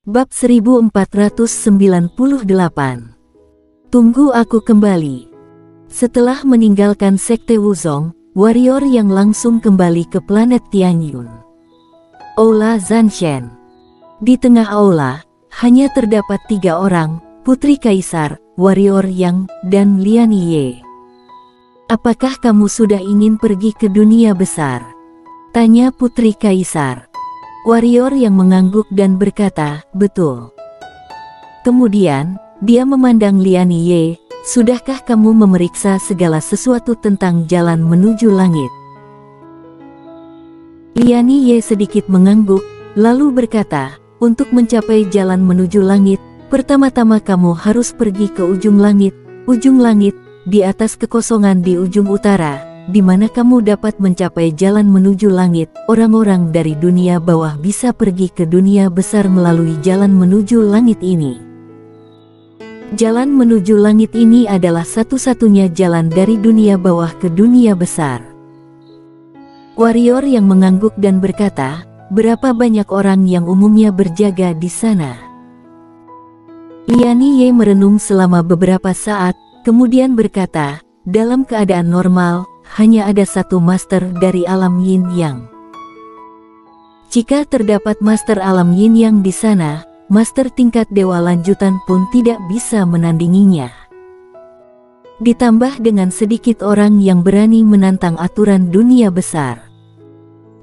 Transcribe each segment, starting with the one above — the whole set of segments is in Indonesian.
Bab 1498. Tunggu aku kembali. Setelah meninggalkan Sekte Wuzong, warrior yang langsung kembali ke planet Tianyun. Aula Zanshen. Di tengah aula, hanya terdapat 3 orang, Putri Kaisar, warrior Yang, dan Lian Ye. Apakah kamu sudah ingin pergi ke dunia besar? Tanya Putri Kaisar. Warrior yang mengangguk dan berkata, betul. Kemudian, dia memandang Lian Ye, sudahkah kamu memeriksa segala sesuatu tentang jalan menuju langit? Lian Ye sedikit mengangguk, lalu berkata, untuk mencapai jalan menuju langit, pertama-tama kamu harus pergi ke ujung langit, di atas kekosongan di ujung utara, di mana kamu dapat mencapai jalan menuju langit. Orang-orang dari dunia bawah bisa pergi ke dunia besar melalui jalan menuju langit ini. Jalan menuju langit ini adalah satu-satunya jalan dari dunia bawah ke dunia besar. Warrior yang mengangguk dan berkata, berapa banyak orang yang umumnya berjaga di sana? Lian Ye merenung selama beberapa saat, kemudian berkata, dalam keadaan normal, hanya ada satu master dari alam Yin Yang. Jika terdapat master alam Yin Yang di sana, master tingkat dewa lanjutan pun tidak bisa menandinginya. Ditambah dengan sedikit orang yang berani menantang aturan dunia besar.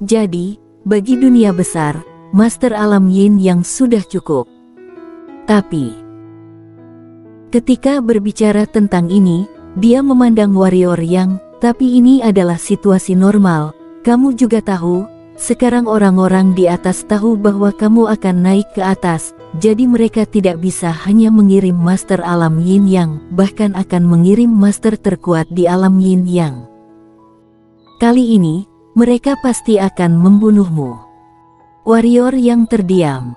Jadi, bagi dunia besar, master alam Yin Yang sudah cukup. Tapi, ketika berbicara tentang ini, dia memandang warrior Yang, tapi ini adalah situasi normal, kamu juga tahu, sekarang orang-orang di atas tahu bahwa kamu akan naik ke atas, jadi mereka tidak bisa hanya mengirim master alam Yin Yang, bahkan akan mengirim master terkuat di alam Yin Yang. Kali ini, mereka pasti akan membunuhmu. Warrior yang terdiam.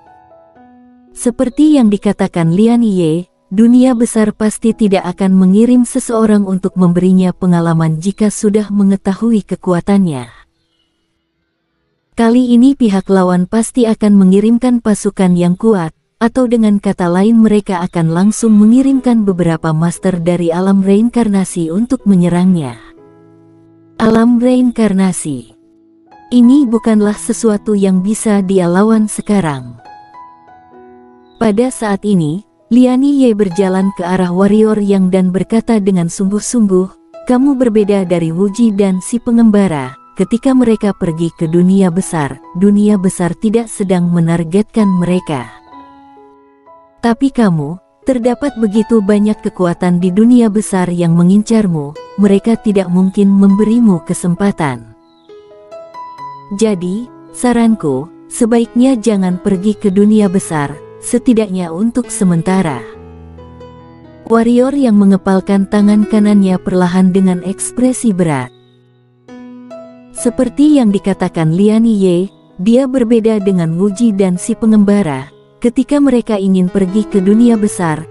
Seperti yang dikatakan Lian Ye, dunia besar pasti tidak akan mengirim seseorang untuk memberinya pengalaman jika sudah mengetahui kekuatannya. Kali ini pihak lawan pasti akan mengirimkan pasukan yang kuat, atau dengan kata lain mereka akan langsung mengirimkan beberapa master dari alam reinkarnasi untuk menyerangnya. Alam reinkarnasi. Ini bukanlah sesuatu yang bisa dia lawan sekarang. Pada saat ini, Lian Ye berjalan ke arah warrior Yang dan berkata dengan sungguh-sungguh, kamu berbeda dari Wuji dan si pengembara. Ketika mereka pergi ke dunia besar tidak sedang menargetkan mereka. Tapi kamu, terdapat begitu banyak kekuatan di dunia besar yang mengincarmu, mereka tidak mungkin memberimu kesempatan. Jadi, saranku, sebaiknya jangan pergi ke dunia besar, setidaknya untuk sementara. Warrior yang mengepalkan tangan kanannya perlahan dengan ekspresi berat. Seperti yang dikatakan Lian Ye, dia berbeda dengan Wuji dan si pengembara. Ketika mereka ingin pergi ke dunia besar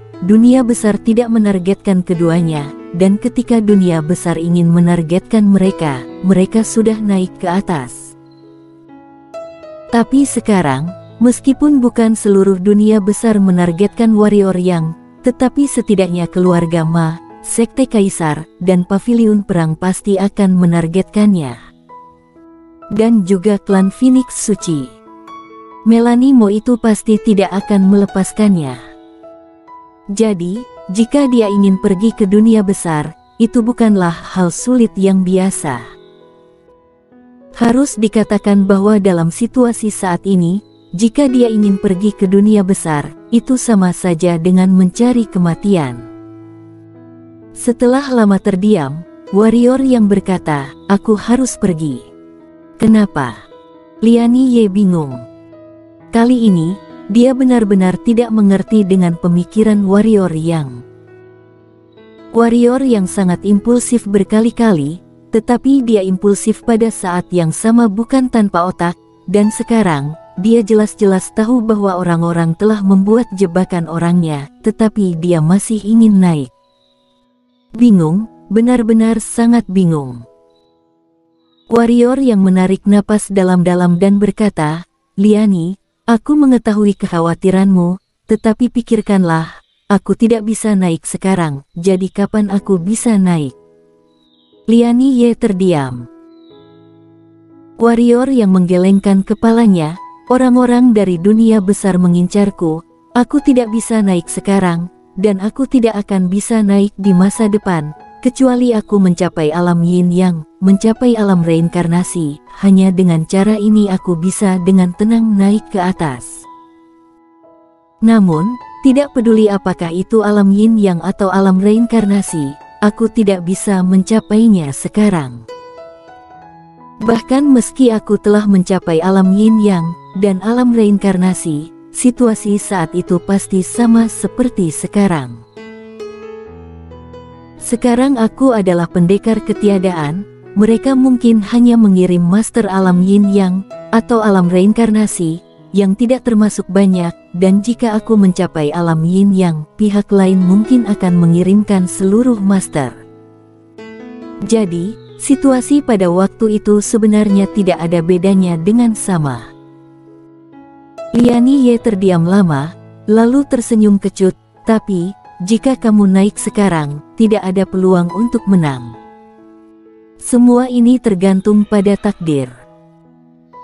tidak menargetkan keduanya, dan ketika dunia besar ingin menargetkan mereka, mereka sudah naik ke atas. Tapi sekarang, meskipun bukan seluruh dunia besar menargetkan warrior Yang, tetapi setidaknya keluarga Ma, Sekte Kaisar, dan Paviliun Perang pasti akan menargetkannya. Dan juga klan Phoenix Suci. Melanie Mo itu pasti tidak akan melepaskannya. Jadi, jika dia ingin pergi ke dunia besar, itu bukanlah hal sulit yang biasa. Harus dikatakan bahwa dalam situasi saat ini, jika dia ingin pergi ke dunia besar, itu sama saja dengan mencari kematian. Setelah lama terdiam, warrior yang berkata, aku harus pergi. Kenapa? Lian Ye bingung. Kali ini, dia benar-benar tidak mengerti dengan pemikiran warrior Yang. Warrior yang sangat impulsif berkali-kali, tetapi dia impulsif pada saat yang sama bukan tanpa otak, dan sekarang, dia jelas-jelas tahu bahwa orang-orang telah membuat jebakan orangnya, tetapi dia masih ingin naik. Bingung, benar-benar sangat bingung. Warrior yang menarik napas dalam-dalam dan berkata, Lian, Aku mengetahui kekhawatiranmu, tetapi pikirkanlah, aku tidak bisa naik sekarang, jadi kapan aku bisa naik? Liani Ye terdiam. Warrior yang menggelengkan kepalanya, orang-orang dari dunia besar mengincarku, aku tidak bisa naik sekarang, dan aku tidak akan bisa naik di masa depan, kecuali aku mencapai alam yin yang, mencapai alam reinkarnasi. Hanya dengan cara ini aku bisa dengan tenang naik ke atas. Namun, tidak peduli apakah itu alam yin yang atau alam reinkarnasi, aku tidak bisa mencapainya sekarang. Bahkan meski aku telah mencapai alam yin yang dan alam reinkarnasi, situasi saat itu pasti sama seperti sekarang. Sekarang aku adalah pendekar ketiadaan, mereka mungkin hanya mengirim master alam yin yang atau alam reinkarnasi yang tidak termasuk banyak, dan jika aku mencapai alam yin yang, pihak lain mungkin akan mengirimkan seluruh master. Jadi, situasi pada waktu itu sebenarnya tidak ada bedanya dengan sama. Liani Ye terdiam lama, lalu tersenyum kecut, tapi, jika kamu naik sekarang, tidak ada peluang untuk menang. Semua ini tergantung pada takdir.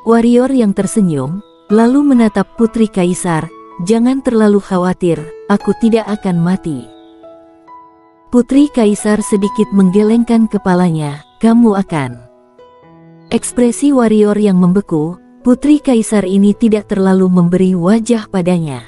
Warrior yang tersenyum, lalu menatap Putri Kaisar, jangan terlalu khawatir, aku tidak akan mati. Putri Kaisar sedikit menggelengkan kepalanya, kamu akan. Ekspresi warrior yang membeku, Putri Kaisar ini tidak terlalu memberi wajah padanya.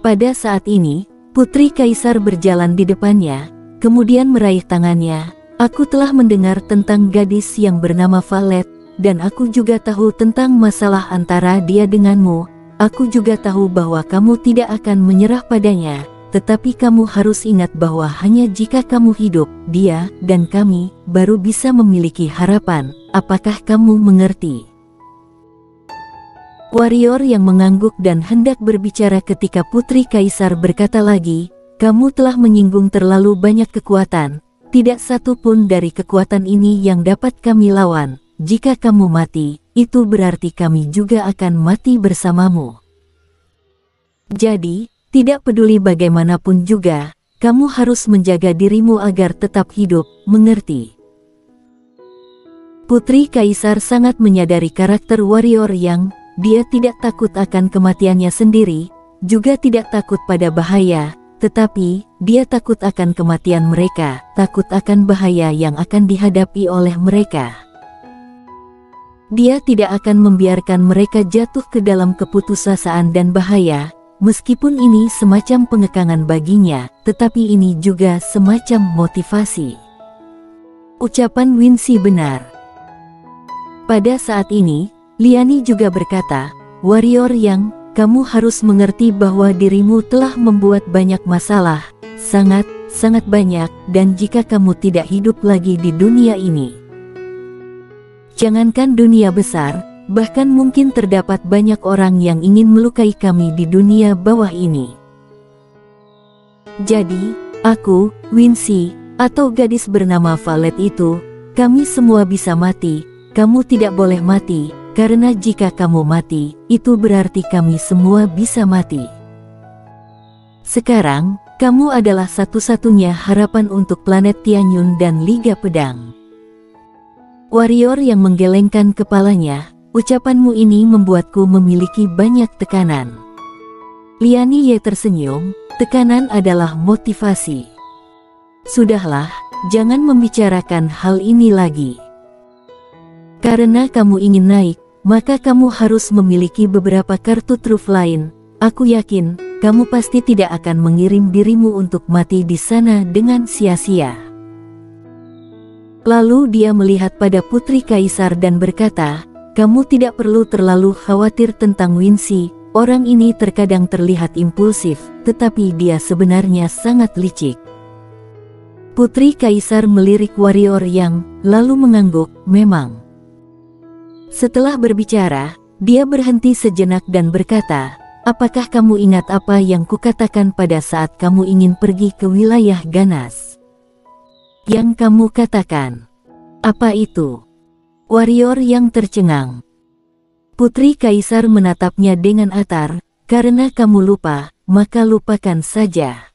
Pada saat ini, Putri Kaisar berjalan di depannya, kemudian meraih tangannya, aku telah mendengar tentang gadis yang bernama Valet, dan aku juga tahu tentang masalah antara dia denganmu, aku juga tahu bahwa kamu tidak akan menyerah padanya. Tetapi kamu harus ingat bahwa hanya jika kamu hidup, dia dan kami baru bisa memiliki harapan. Apakah kamu mengerti? Warrior yang mengangguk dan hendak berbicara ketika Putri Kaisar berkata lagi, kamu telah menyinggung terlalu banyak kekuatan. Tidak satu pun dari kekuatan ini yang dapat kami lawan. Jika kamu mati, itu berarti kami juga akan mati bersamamu. Jadi, tidak peduli bagaimanapun juga, kamu harus menjaga dirimu agar tetap hidup, mengerti? Putri Kaisar sangat menyadari karakter warrior yang, dia tidak takut akan kematiannya sendiri, juga tidak takut pada bahaya, tetapi, dia takut akan kematian mereka, takut akan bahaya yang akan dihadapi oleh mereka. Dia tidak akan membiarkan mereka jatuh ke dalam keputusasaan dan bahaya. Meskipun ini semacam pengekangan baginya, tetapi ini juga semacam motivasi. Ucapan Wincy benar. Pada saat ini, Liani juga berkata, warrior yang, kamu harus mengerti bahwa dirimu telah membuat banyak masalah, sangat banyak, dan jika kamu tidak hidup lagi di dunia ini. Jangankan dunia besar, bahkan mungkin terdapat banyak orang yang ingin melukai kami di dunia bawah ini. Jadi, aku, Wincy, atau gadis bernama Valet itu, kami semua bisa mati, kamu tidak boleh mati, karena jika kamu mati, itu berarti kami semua bisa mati. Sekarang, kamu adalah satu-satunya harapan untuk planet Tianyun dan Liga Pedang. Warrior yang menggelengkan kepalanya, ucapanmu ini membuatku memiliki banyak tekanan. Liani Ye tersenyum, tekanan adalah motivasi. Sudahlah, jangan membicarakan hal ini lagi. Karena kamu ingin naik, maka kamu harus memiliki beberapa kartu truf lain. Aku yakin, kamu pasti tidak akan mengirim dirimu untuk mati di sana dengan sia-sia. Lalu dia melihat pada Putri Kaisar dan berkata, kamu tidak perlu terlalu khawatir tentang Wincy, orang ini terkadang terlihat impulsif, tetapi dia sebenarnya sangat licik. Putri Kaisar melirik warrior yang, lalu mengangguk, memang. Setelah berbicara, dia berhenti sejenak dan berkata, apakah kamu ingat apa yang kukatakan pada saat kamu ingin pergi ke wilayah ganas? Yang kamu katakan. Apa itu? Warrior yang tercengang. Putri Kaisar menatapnya dengan atar, "Karena kamu lupa, maka lupakan saja."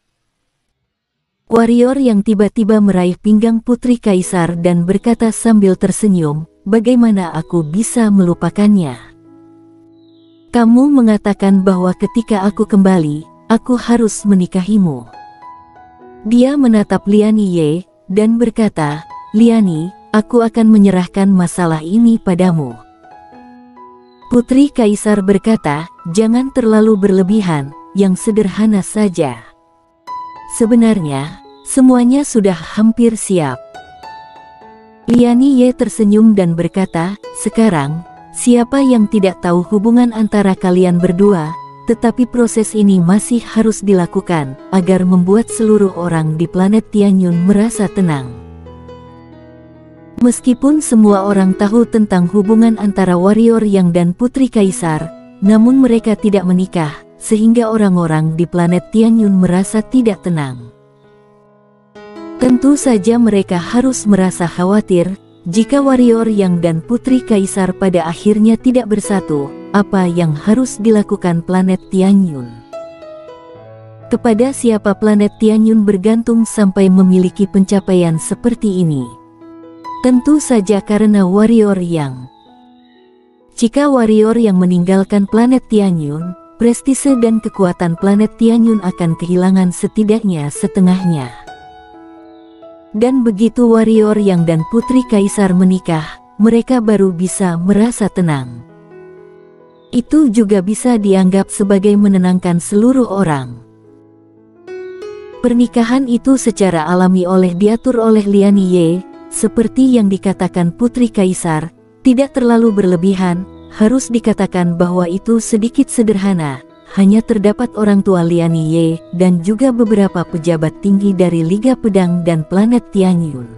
Warrior yang tiba-tiba meraih pinggang Putri Kaisar dan berkata sambil tersenyum, "Bagaimana aku bisa melupakannya? Kamu mengatakan bahwa ketika aku kembali, aku harus menikahimu." Dia menatap Lian Ye dan berkata, "Liani, aku akan menyerahkan masalah ini padamu." Putri Kaisar berkata, "Jangan terlalu berlebihan, yang sederhana saja. Sebenarnya, semuanya sudah hampir siap." Lian Ye tersenyum dan berkata, "Sekarang, siapa yang tidak tahu hubungan antara kalian berdua? Tetapi proses ini masih harus dilakukan, agar membuat seluruh orang di planet Tianyun merasa tenang." Meskipun semua orang tahu tentang hubungan antara Warrior Yang dan Putri Kaisar, namun mereka tidak menikah, sehingga orang-orang di planet Tianyun merasa tidak tenang. Tentu saja mereka harus merasa khawatir, jika Warrior Yang dan Putri Kaisar pada akhirnya tidak bersatu. Apa yang harus dilakukan planet Tianyun? Kepada siapa planet Tianyun bergantung sampai memiliki pencapaian seperti ini? Tentu saja karena Warrior Yang. Jika Warrior Yang meninggalkan planet Tianyun, prestise dan kekuatan planet Tianyun akan kehilangan setidaknya setengahnya. Dan begitu Warrior Yang dan Putri Kaisar menikah, mereka baru bisa merasa tenang. Itu juga bisa dianggap sebagai menenangkan seluruh orang. Pernikahan itu secara alami diatur oleh Lian Ye, seperti yang dikatakan Putri Kaisar, tidak terlalu berlebihan, harus dikatakan bahwa itu sedikit sederhana, hanya terdapat orang tua Lian Ye dan juga beberapa pejabat tinggi dari Liga Pedang dan planet Tianyun.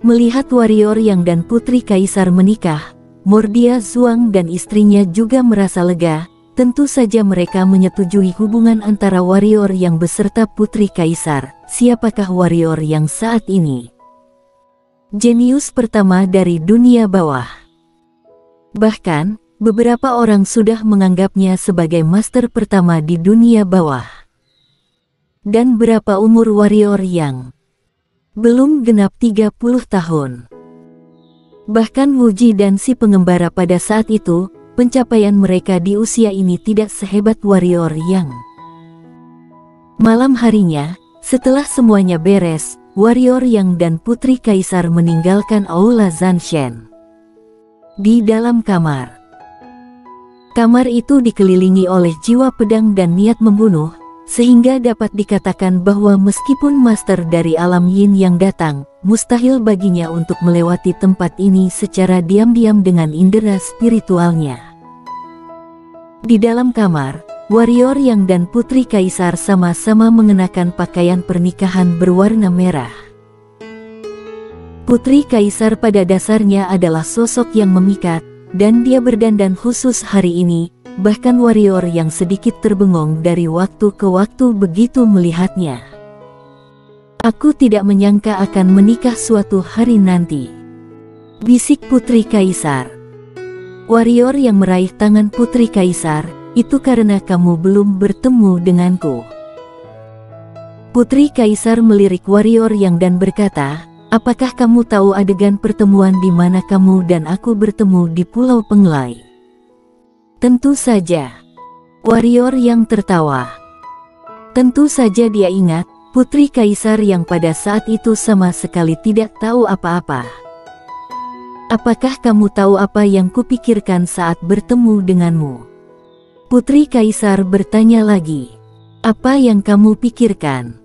Melihat Warrior Yang dan Putri Kaisar menikah, Mordia Zhuang dan istrinya juga merasa lega. Tentu saja mereka menyetujui hubungan antara Warrior Yang beserta Putri Kaisar. Siapakah Warrior Yang saat ini? Jenius pertama dari dunia bawah. Bahkan, beberapa orang sudah menganggapnya sebagai master pertama di dunia bawah. Dan berapa umur Warrior Yang? Belum genap 30 tahun. Bahkan Wuji dan si pengembara pada saat itu, pencapaian mereka di usia ini tidak sehebat Warrior Yang. Malam harinya, setelah semuanya beres, Warrior Yang dan Putri Kaisar meninggalkan Aula Zanshen. Di dalam kamar. Kamar itu dikelilingi oleh jiwa pedang dan niat membunuh, sehingga dapat dikatakan bahwa meskipun master dari alam yin yang datang, mustahil baginya untuk melewati tempat ini secara diam-diam dengan indera spiritualnya. Di dalam kamar, Warrior Yang dan Putri Kaisar sama-sama mengenakan pakaian pernikahan berwarna merah. Putri Kaisar pada dasarnya adalah sosok yang memikat, dan dia berdandan khusus hari ini. Bahkan Warrior Yang sedikit terbengong dari waktu ke waktu begitu melihatnya. "Aku tidak menyangka akan menikah suatu hari nanti," bisik Putri Kaisar. Warrior Yang meraih tangan Putri Kaisar, "Itu karena kamu belum bertemu denganku." Putri Kaisar melirik Warrior Yang dan berkata, "Apakah kamu tahu adegan pertemuan di mana kamu dan aku bertemu di Pulau Penglai?" "Tentu saja." Warrior Yang tertawa. Tentu saja dia ingat, Putri Kaisar yang pada saat itu sama sekali tidak tahu apa-apa. "Apakah kamu tahu apa yang kupikirkan saat bertemu denganmu?" Putri Kaisar bertanya lagi. "Apa yang kamu pikirkan?"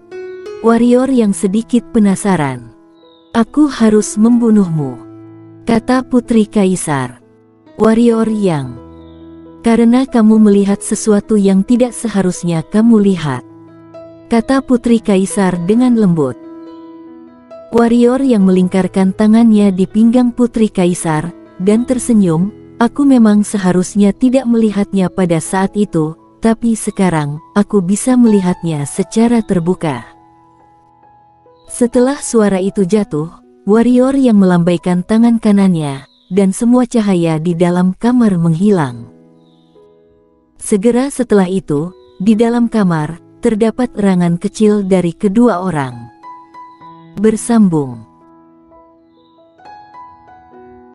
Warrior Yang sedikit penasaran. "Aku harus membunuhmu," kata Putri Kaisar. Warrior Yang, "Karena kamu melihat sesuatu yang tidak seharusnya kamu lihat," kata Putri Kaisar dengan lembut. Warrior Yang melingkarkan tangannya di pinggang Putri Kaisar, dan tersenyum, "Aku memang seharusnya tidak melihatnya pada saat itu, tapi sekarang, aku bisa melihatnya secara terbuka." Setelah suara itu jatuh, Warrior Yang melambaikan tangan kanannya, dan semua cahaya di dalam kamar menghilang. Segera setelah itu, di dalam kamar, terdapat erangan kecil dari kedua orang. Bersambung.